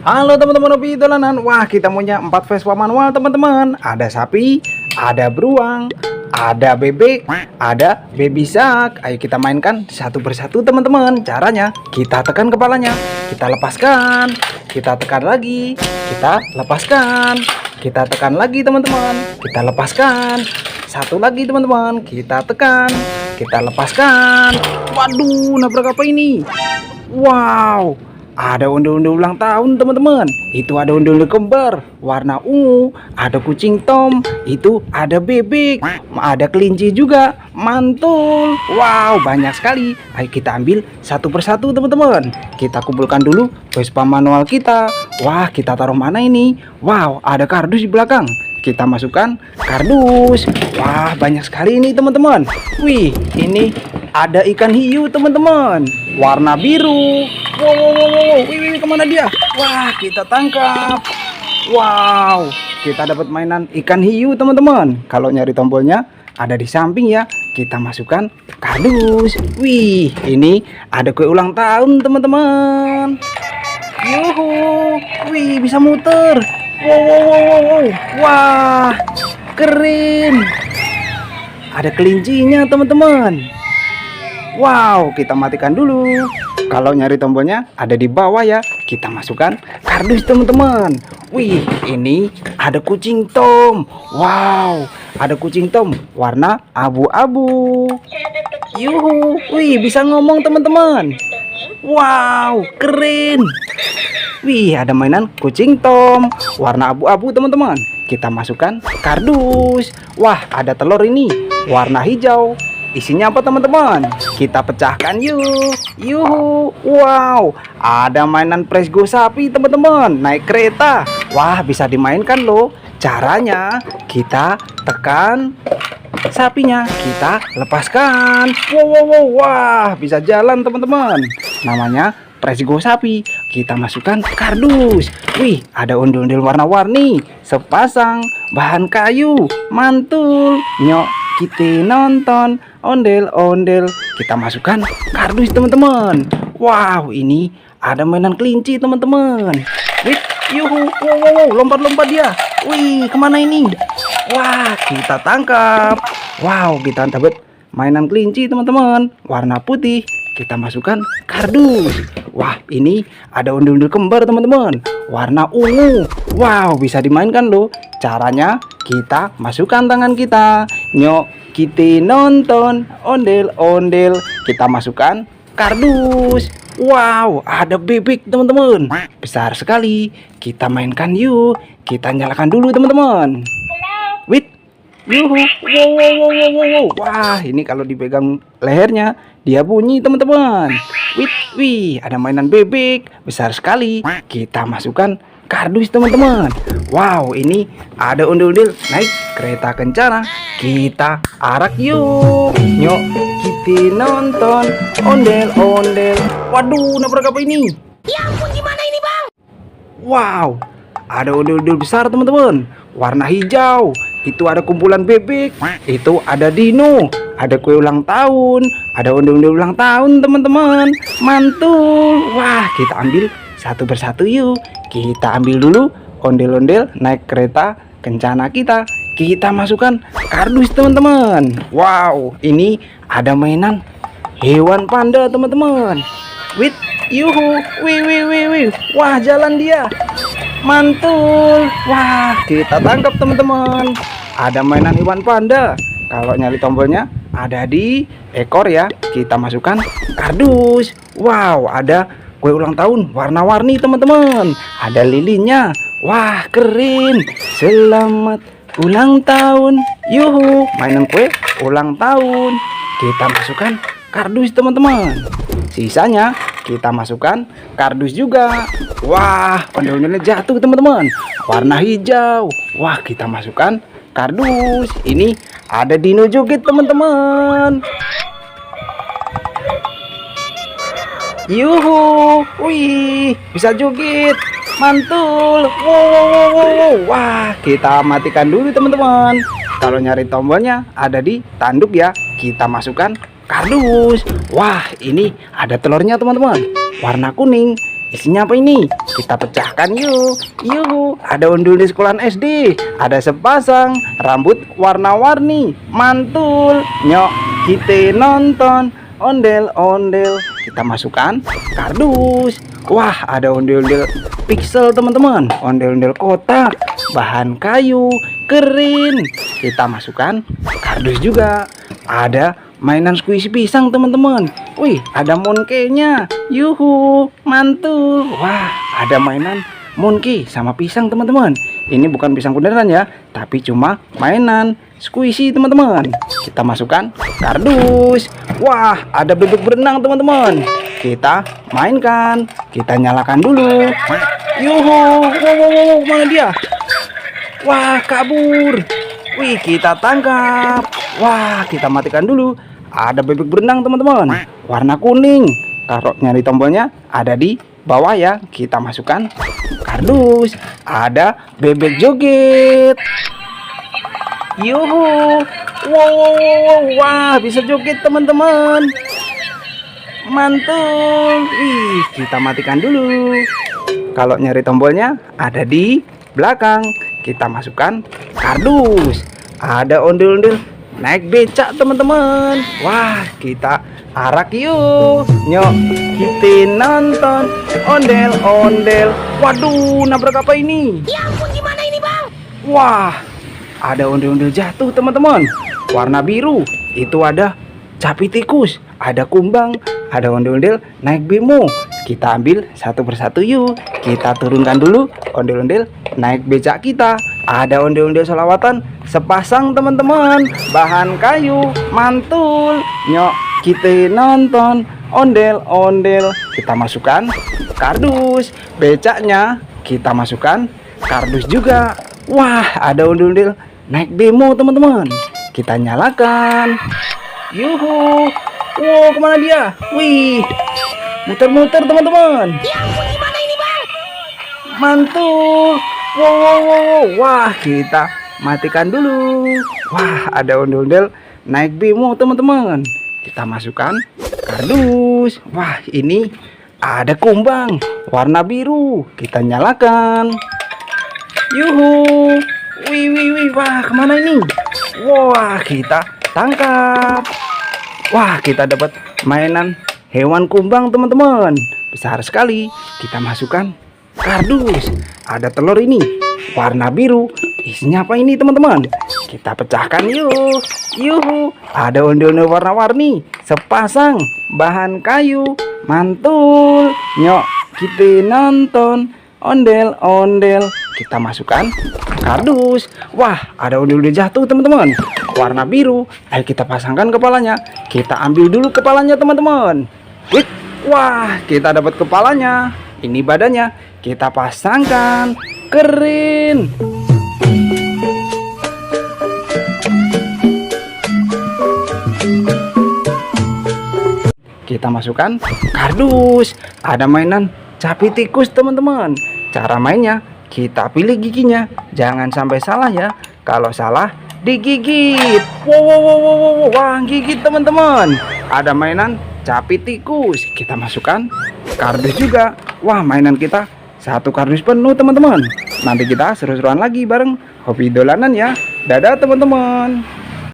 Halo teman-teman hobi dolanan. Wah, kita punya 4 Vespa manual teman-teman. Ada sapi, ada beruang, ada bebek, ada baby shark. Ayo kita mainkan satu persatu teman-teman. Caranya kita tekan kepalanya, kita lepaskan, kita tekan lagi, kita lepaskan, kita tekan lagi teman-teman, kita lepaskan. Satu lagi teman-teman, kita tekan, kita lepaskan. Waduh, nabrak apa ini? Wow, ada ondel-ondel ulang tahun teman-teman. Itu ada ondel-ondel kembar warna ungu, ada kucing Tom, itu ada bebek, ada kelinci juga, mantul. Wow, banyak sekali. Ayo kita ambil satu persatu teman-teman. Kita kumpulkan dulu Vespa manual kita. Wah, kita taruh mana ini? Wow, ada kardus di belakang. Kita masukkan kardus. Wah, banyak sekali ini teman-teman. Wih, ini ada ikan hiu teman-teman, warna biru. Wow, wih, kemana dia? Wah, kita tangkap. Wow, kita dapat mainan ikan hiu teman-teman. Kalau nyari tombolnya ada di samping ya. Kita masukkan kardus. Wih, ini ada kue ulang tahun teman-teman. Yuhu, wih, bisa muter. Wow, wah, keren. Ada kelincinya teman-teman. Wow, kita matikan dulu. Kalau nyari tombolnya ada di bawah ya. Kita masukkan kardus teman-teman. Wih, ini ada kucing Tom. Wow, ada kucing Tom warna abu-abu. Yuhu, wih, bisa ngomong teman-teman. Wow, keren. Wih, ada mainan kucing Tom warna abu-abu teman-teman. Kita masukkan kardus. Wah, ada telur ini warna hijau. Isinya apa teman-teman? Kita pecahkan yuk. Yuhu. Wow, ada mainan Presgo sapi teman-teman, naik kereta. Wah, bisa dimainkan loh. Caranya kita tekan sapinya, kita lepaskan. Wow, wah, bisa jalan teman-teman. Namanya Presgo sapi. Kita masukkan kardus. Wih, ada ondel-ondel warna-warni, sepasang bahan kayu, mantul. Nyok, kita nonton ondel-ondel. Kita masukkan kardus teman-teman. Wow, ini ada mainan kelinci teman-teman. Wih, yuhu, wow, lompat-lompat dia. Wih, kemana ini? Wah, kita tangkap. Wow, kita dapat mainan kelinci teman-teman, warna putih. Kita masukkan kardus. Wah, ini ada ondel-ondel kembar teman-teman, warna ungu. Wow, bisa dimainkan loh. Caranya kita masukkan tangan kita. Nyok, kita nonton ondel-ondel. Kita masukkan kardus. Wow, ada bebek teman-teman, besar sekali. Kita mainkan yuk. Kita nyalakan dulu teman-teman. Wait, yuhu, wow. Wah, ini kalau dipegang lehernya dia bunyi teman-teman. Wih, ada mainan bebek besar sekali. Kita masukkan kardus teman-teman. Wow, ini ada ondel-ondel naik kereta kencana. Kita arak yuk. Nyok, kita nonton ondel-ondel. Waduh, nabrak apa ini? Ya ampun, gimana ini bang? Wow, ada ondel-ondel besar teman-teman, warna hijau. Itu ada kumpulan bebek. Itu ada dino, ada kue ulang tahun, ada ondel-ondel ulang tahun teman-teman, mantul. Wah, kita ambil satu persatu yuk. Kita ambil dulu ondel-ondel naik kereta kencana kita. Kita masukkan kardus teman-teman. Wow, ini ada mainan hewan panda teman-teman. Wih, yuhu, wih. Wah, jalan dia, mantul. Wah, kita tangkap teman-teman. Ada mainan hewan panda. Kalau nyari tombolnya ada di ekor ya. Kita masukkan kardus. Wow, ada kue ulang tahun warna-warni teman-teman, ada lilinnya. Wah, keren. Selamat ulang tahun. Yuhu, mainan kue ulang tahun. Kita masukkan kardus teman-teman. Sisanya kita masukkan kardus juga. Wah, ondel-ondelnya jatuh teman-teman, warna hijau. Wah, kita masukkan kardus. Ini ada dino joget teman-teman. Yuhu, wih, bisa joget, mantul. Wow. Wah, kita matikan dulu teman-teman. Kalau nyari tombolnya ada di tanduk ya. Kita masukkan kardus. Wah, ini ada telurnya teman-teman, warna kuning. Isinya apa ini? Kita pecahkan yuk. Yuk, ada ondel di sekolahan SD. Ada sepasang rambut warna-warni. Mantul. Nyok, kita nonton ondel-ondel. Kita masukkan kardus. Wah, ada ondel-ondel pixel teman-teman. Ondel-ondel kotak, bahan kayu, keren. Kita masukkan kardus juga. Ada mainan squishy pisang teman-teman. Wih, ada monkey-nya. Yuhu, mantul. Wah, ada mainan monkey sama pisang teman-teman. Ini bukan pisang beneran ya, tapi cuma mainan squishy teman-teman. Kita masukkan kardus. Wah, ada bebek berenang teman-teman. Kita mainkan. Kita nyalakan dulu. Yuhu, wow, mana dia? Wah, kabur. Wih, kita tangkap. Wah, kita matikan dulu. Ada bebek berenang teman-teman, warna kuning. Kalau nyari tombolnya ada di bawah ya. Kita masukkan kardus. Ada bebek joget. Yuhu, wow, wah, bisa joget teman-teman. Mantul. Ih, kita matikan dulu. Kalau nyari tombolnya ada di belakang. Kita masukkan kardus. Ada ondel-ondel naik becak teman-teman. Wah, kita arak yuk. Nyok, kita nonton ondel-ondel. Waduh, nabrak apa ini? Ya ampun, gimana ini bang? Wah, ada ondel-ondel jatuh teman-teman. Warna biru. Itu ada capi tikus, ada kumbang, ada ondel-ondel naik bemo. Kita ambil satu persatu yuk. Kita turunkan dulu ondel-ondel naik becak kita. Ada ondel-ondel selawatan sepasang teman-teman, bahan kayu, mantul. Nyok, kita nonton ondel-ondel. Kita masukkan kardus. Becaknya kita masukkan kardus juga. Wah, ada ondel-ondel naik bemo teman-teman. Kita nyalakan. Yuhu. Wow, kemana dia? Wih, muter-muter teman-teman. Ya ampun, gimana ini bang? Mantul. Wow. Wah, kita matikan dulu. Wah, ada ondel-ondel naik bemo teman-teman. Kita masukkan kardus. Wah, ini ada kumbang warna biru. Kita nyalakan. Yuhu. Wih. Wah, kemana ini? Wah, kita tangkap. Wah, kita dapat mainan hewan kumbang teman-teman. Besar sekali. Kita masukkan kardus. Ada telur ini warna biru. Isinya apa ini teman-teman? Kita pecahkan yuk. Yuhu, ada ondel-ondel warna-warni sepasang bahan kayu. Mantul. Nyok, kita nonton ondel-ondel. Kita masukkan kardus. Wah, ada ondel-ondel jatuh teman-teman, warna biru. Ayo kita pasangkan kepalanya. Kita ambil dulu kepalanya teman-teman. Wih, wah, kita dapat kepalanya. Ini badannya. Kita pasangkan. Keren. Kita masukkan kardus. Ada mainan capi tikus teman-teman. Cara mainnya, kita pilih giginya. Jangan sampai salah ya. Kalau salah, digigit. Wow. Wah, gigit teman-teman. Ada mainan capi tikus. Kita masukkan kardus juga. Wah, mainan kita satu kardus penuh teman-teman. Nanti kita seru-seruan lagi bareng Hobi Dolanan ya. Dadah teman-teman.